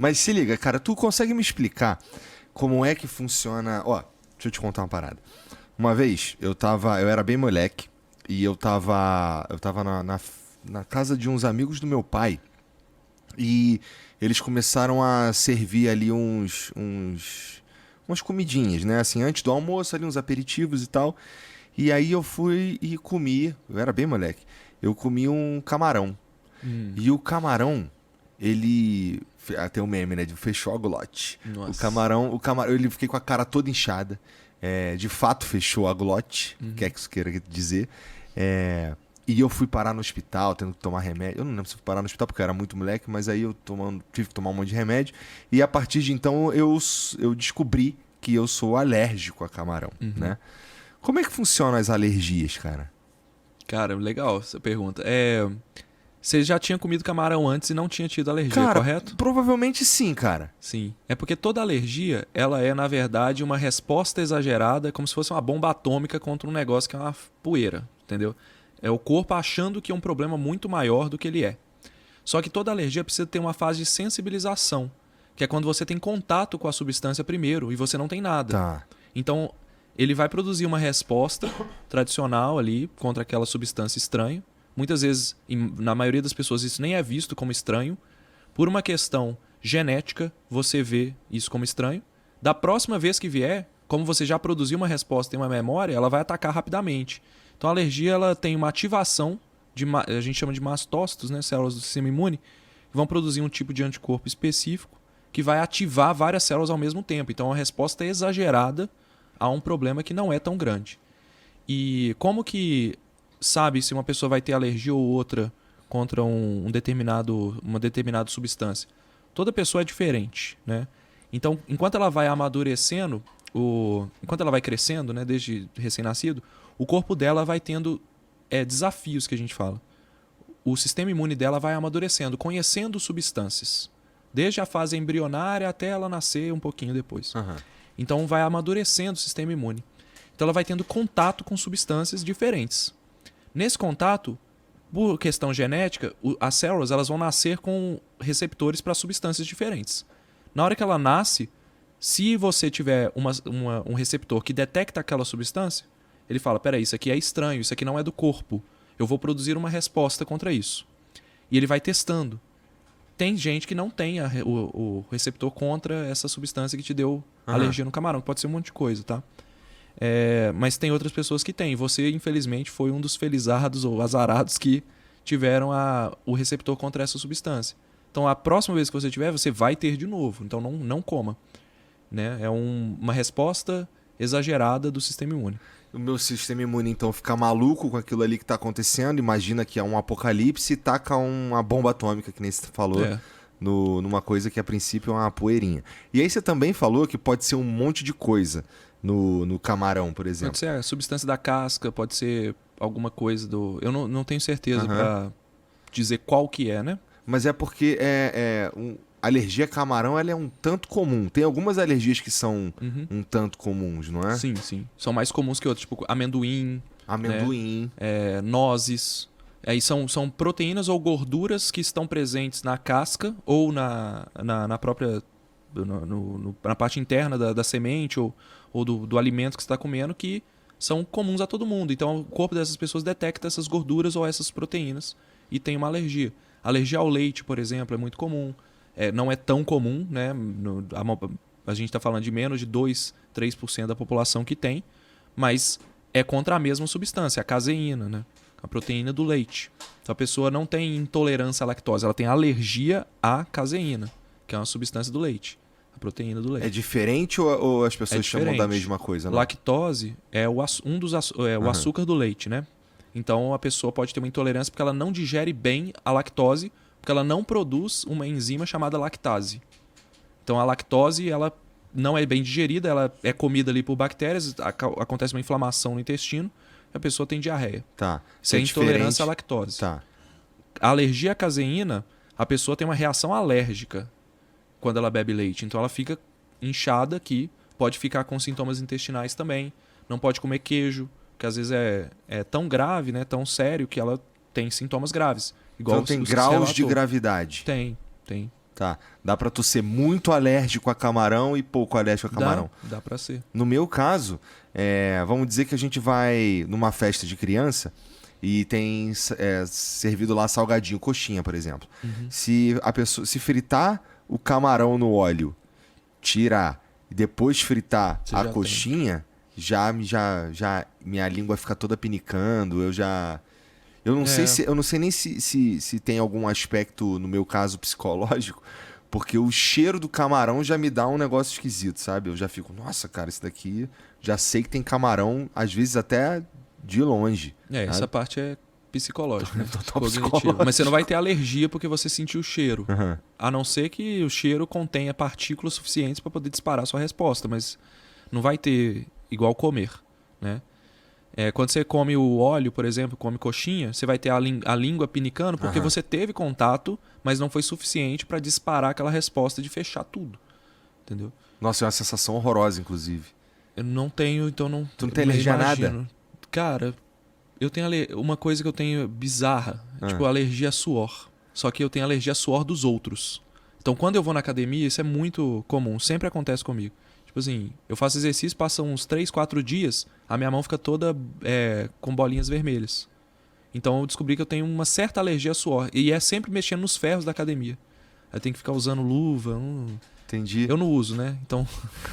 Mas se liga, cara, tu consegue me explicar como é que funciona... Ó, deixa eu te contar uma parada. Uma vez, eu era bem moleque e eu tava na casa de uns amigos do meu pai e eles começaram a servir ali umas comidinhas, né? Assim, antes do almoço, ali uns aperitivos e tal. E aí eu fui e comi, eu era bem moleque, eu comi um camarão. E o camarão, ele... Tem um meme, né? De fechou a glote. Nossa. O camarão, ele fiquei com a cara toda inchada. De fato, fechou a glote, quer que isso queira dizer. E eu fui parar no hospital, tendo que tomar remédio. Eu não lembro se fui parar no hospital porque eu era muito moleque, mas aí eu tive que tomar um monte de remédio. E a partir de então eu descobri que eu sou alérgico a camarão, né? Como é que funcionam as alergias, cara? Cara, legal essa pergunta. Você já tinha comido camarão antes e não tinha tido alergia, Cara, correto? provavelmente sim, cara. Sim. É porque toda alergia, ela é, na verdade, uma resposta exagerada, como se fosse uma bomba atômica contra um negócio que é uma poeira, entendeu? É o corpo achando que é um problema muito maior do que ele é. Só que toda alergia precisa ter uma fase de sensibilização, que é quando você tem contato com a substância primeiro e você não tem nada. Tá. Então, ele vai produzir uma resposta tradicional ali contra aquela substância estranha. Muitas vezes, na maioria das pessoas, isso nem é visto como estranho. Por uma questão genética, você vê isso como estranho. Da próxima vez que vier, como você já produziu uma resposta e uma memória, ela vai atacar rapidamente. Então a alergia ela tem uma ativação, a gente chama de mastócitos, né, células do sistema imune, que vão produzir um tipo de anticorpo específico que vai ativar várias células ao mesmo tempo. Então é uma resposta exagerada a um problema que não é tão grande. E como que sabe se uma pessoa vai ter alergia ou outra contra uma determinada substância? Toda pessoa é diferente, né? Então, enquanto ela vai amadurecendo, enquanto ela vai crescendo, né, desde recém-nascido, o corpo dela vai tendo desafios que a gente fala. O sistema imune dela vai amadurecendo, conhecendo substâncias, desde a fase embrionária até ela nascer um pouquinho depois. Então, vai amadurecendo o sistema imune. Então, ela vai tendo contato com substâncias diferentes. Nesse contato, por questão genética, as células elas vão nascer com receptores para substâncias diferentes. Na hora que ela nasce, se você tiver um receptor que detecta aquela substância, ele fala, peraí, isso aqui é estranho, isso aqui não é do corpo. Eu vou produzir uma resposta contra isso. E ele vai testando. Tem gente que não tem o receptor contra essa substância que te deu alergia no camarão, que pode ser um monte de coisa, tá? Mas tem outras pessoas que têm. Você, infelizmente, foi um dos felizardos ou azarados que tiveram o receptor contra essa substância. Então, a próxima vez que você tiver, você vai ter de novo. Então, não coma. Né? É uma resposta exagerada do sistema imune. O meu sistema imune, então, fica maluco com aquilo ali que tá acontecendo. Imagina que é um apocalipse e taca uma bomba atômica, que nem você falou, numa coisa que, a princípio, é uma poeirinha. E aí você também falou que pode ser um monte de coisa no camarão, por exemplo. Pode ser a substância da casca, pode ser alguma coisa do... Eu não tenho certeza para dizer qual que é, né? Mas é porque alergia a camarão ela é um tanto comum. Tem algumas alergias que são um tanto comuns, não é? Sim, sim. São mais comuns que outros, tipo amendoim. Amendoim. Né? Nozes. Aí são proteínas ou gorduras que estão presentes na casca ou na própria... na parte interna da semente ou do alimento que você está comendo, que são comuns a todo mundo. Então o corpo dessas pessoas detecta essas gorduras ou essas proteínas e tem uma alergia. Alergia ao leite, por exemplo, é muito comum. Não é tão comum, né? A gente está falando de menos de 2, 3% da população que tem, mas é contra a mesma substância, a caseína, né? A proteína do leite. Então a pessoa não tem intolerância à lactose, ela tem alergia à caseína, que é uma substância do leite, a proteína do leite. É diferente ou as pessoas chamam da mesma coisa? Não? Lactose é o açúcar do leite, né? Então a pessoa pode ter uma intolerância porque ela não digere bem a lactose, porque ela não produz uma enzima chamada lactase. Então a lactose ela não é bem digerida, ela é comida ali por bactérias, acontece uma inflamação no intestino e a pessoa tem diarreia. Tá. Isso é intolerância à lactose. Tá. A alergia à caseína, a pessoa tem uma reação alérgica quando ela bebe leite. Então ela fica inchada aqui, pode ficar com sintomas intestinais também, não pode comer queijo, que às vezes é tão grave, né, tão sério, que ela tem sintomas graves. Igual então tem graus de gravidade. Tem. Tá. Dá pra tu ser muito alérgico a camarão e pouco alérgico a camarão. Dá pra ser. No meu caso, vamos dizer que a gente vai numa festa de criança e tem servido lá salgadinho, coxinha, por exemplo. Se a pessoa se fritar o camarão no óleo, tirar e depois fritar Você a já coxinha, já minha língua fica toda pinicando, eu não sei eu não sei nem se tem algum aspecto, no meu caso, psicológico, porque o cheiro do camarão já me dá um negócio esquisito, sabe? Eu já fico, nossa, cara, isso daqui, já sei que tem camarão, às vezes até de longe. Essa parte é psicológica, né? Total Cognitivo. psicológico. Mas você não vai ter alergia porque você sentiu o cheiro. Aham. A não ser que o cheiro contenha partículas suficientes para poder disparar a sua resposta, mas não vai ter igual comer, né? Quando você come o óleo, por exemplo, come coxinha, você vai ter a língua pinicando porque você teve contato, mas não foi suficiente para disparar aquela resposta de fechar tudo, entendeu? Nossa, é uma sensação horrorosa, inclusive. Eu não tenho, então não... Tu não tem não alergia a imagino. nada? Cara, eu tenho uma coisa que eu tenho bizarra, tipo alergia a suor. Só que eu tenho alergia a suor dos outros. Então quando eu vou na academia, isso é muito comum, sempre acontece comigo. Tipo assim, eu faço exercício, passam uns 3, 4 dias, a minha mão fica toda com bolinhas vermelhas. Então eu descobri que eu tenho uma certa alergia a suor. E é sempre mexendo nos ferros da academia. Eu tenho que ficar usando luva. Entendi. Eu não uso, né? Então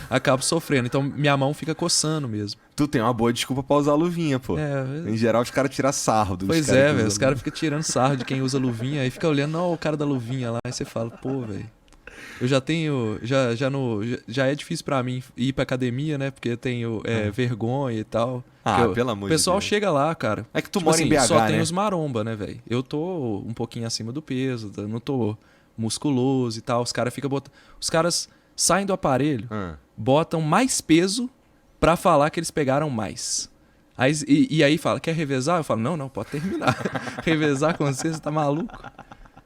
acabo sofrendo. Então minha mão fica coçando mesmo. Tu tem uma boa desculpa pra usar luvinha, pô. Em geral, os caras tiram sarro dos Pois caras que velho. usam Os caras ficam tirando sarro de quem usa luvinha. Aí fica olhando, ó, o cara da luvinha lá. Aí você fala, pô, velho. Eu já tenho. Já é difícil pra mim ir pra academia, né? Porque eu tenho vergonha e tal. Pelo amor de Deus. O pessoal chega lá, cara. É que tu Tipo mora em BH, só né? tem os maromba, né, velho? Eu tô um pouquinho acima do peso, eu não tô musculoso e tal. Os caras ficam botando. Os caras saem do aparelho, botam mais peso pra falar que eles pegaram mais. E aí fala, quer revezar? Eu falo, não, pode terminar. Revezar com você tá maluco?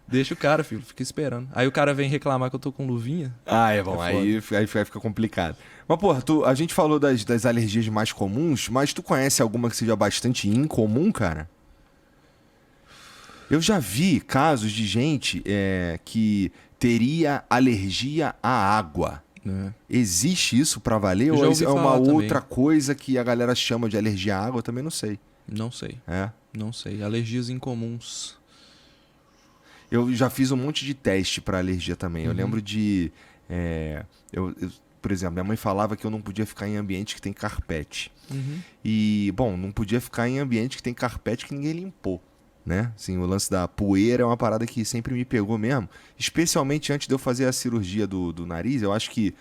Deixa o cara, filho, fica esperando. Aí o cara vem reclamar que eu tô com luvinha. É bom, aí fica complicado. Mas, porra, a gente falou das alergias mais comuns, mas tu conhece alguma que seja bastante incomum, cara? Eu já vi casos de gente que teria alergia à água. Existe isso pra valer? Eu já Ou ouvi é uma falar também. outra coisa que a galera chama de alergia à água? Eu também não sei. Não sei. Não sei. Alergias incomuns. Eu já fiz um monte de teste para alergia também. Eu lembro de... por exemplo, minha mãe falava que eu não podia ficar em ambiente que tem carpete. E, bom, não podia ficar em ambiente que tem carpete que ninguém limpou, né? Assim, o lance da poeira é uma parada que sempre me pegou mesmo. Especialmente antes de eu fazer a cirurgia do nariz. Eu acho que...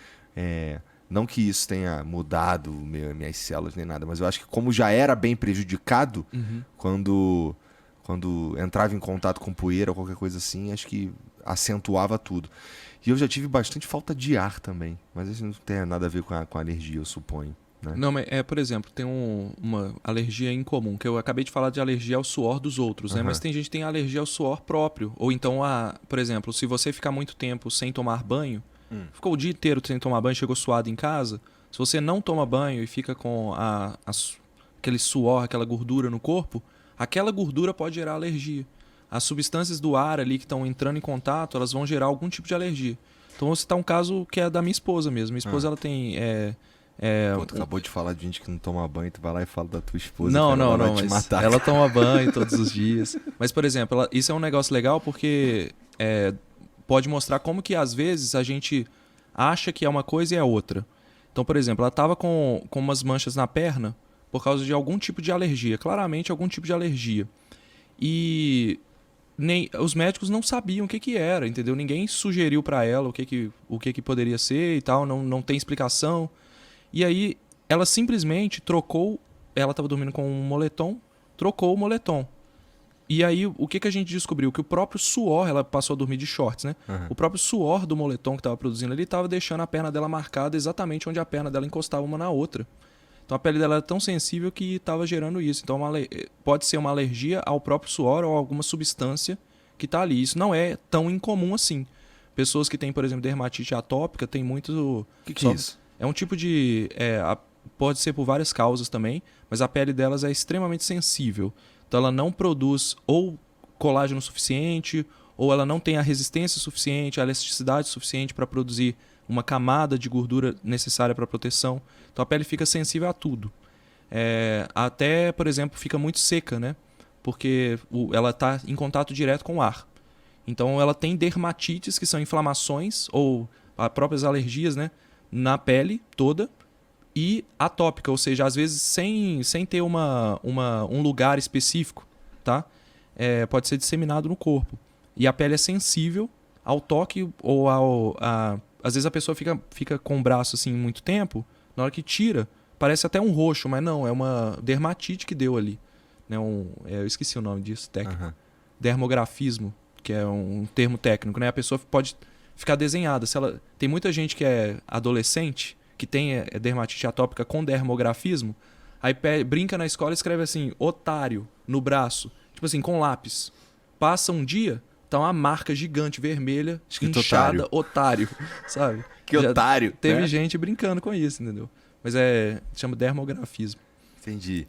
não que isso tenha mudado minhas células nem nada, mas eu acho que como já era bem prejudicado, quando entrava em contato com poeira ou qualquer coisa assim, acho que acentuava tudo. E eu já tive bastante falta de ar também, mas isso não tem nada a ver com a alergia, eu suponho. Né? Não, mas por exemplo, tem uma alergia incomum, que eu acabei de falar de alergia ao suor dos outros, né? Mas tem gente que tem alergia ao suor próprio. Ou então, por exemplo, se você ficar muito tempo sem tomar banho, ficou o dia inteiro sem tomar banho, chegou suado em casa, se você não toma banho e fica com aquele suor, aquela gordura no corpo, aquela gordura pode gerar alergia. As substâncias do ar ali que estão entrando em contato, elas vão gerar algum tipo de alergia. Então vou citar um caso que é da minha esposa mesmo. Minha esposa, ela tem... Pô, tu acabou de falar de gente que não toma banho, tu vai lá e fala da tua esposa. Não, cara, ela vai te mas matar. ela toma banho todos os dias. Mas, por exemplo, isso é um negócio legal porque pode mostrar como que às vezes a gente acha que é uma coisa e é outra. Então, por exemplo, ela estava com umas manchas na perna por causa de algum tipo de alergia. Claramente algum tipo de alergia. E os médicos não sabiam o que era, entendeu? Ninguém sugeriu para ela o que poderia ser e tal, não tem explicação. E aí ela simplesmente trocou, ela estava dormindo com um moletom, trocou o moletom. E aí o que a gente descobriu? Que o próprio suor, ela passou a dormir de shorts, né? O próprio suor do moletom que estava produzindo ali estava deixando a perna dela marcada exatamente onde a perna dela encostava uma na outra. Então a pele dela era tão sensível que estava gerando isso. Então pode ser uma alergia ao próprio suor ou a alguma substância que está ali. Isso não é tão incomum assim. Pessoas que têm, por exemplo, dermatite atópica, tem muito... O que é isso? É um tipo de... pode ser por várias causas também, mas a pele delas é extremamente sensível. Então ela não produz ou colágeno suficiente ou ela não tem a resistência suficiente, a elasticidade suficiente para produzir uma camada de gordura necessária para proteção. Então a pele fica sensível a tudo. Até, por exemplo, fica muito seca, né? Porque ela está em contato direto com o ar. Então ela tem dermatites, que são inflamações ou as próprias alergias, né? Na pele toda, e atópica, ou seja, às vezes sem ter um lugar específico, tá? Pode ser disseminado no corpo. E a pele é sensível ao toque ou às vezes a pessoa fica com o braço assim muito tempo, na hora que tira, parece até um roxo, mas não, é uma dermatite que deu ali. Né? Eu esqueci o nome disso, técnico. Aham. Dermografismo, que é um termo técnico, né? A pessoa pode ficar desenhada. Tem muita gente que é adolescente, que tem dermatite atópica com dermografismo, aí brinca na escola e escreve assim, otário, no braço. Tipo assim, com lápis. Passa um dia, tá uma marca gigante, vermelha, Escrito inchada, otário, sabe? Que otário, Teve né? gente brincando com isso, entendeu? Mas chama dermografismo. Entendi.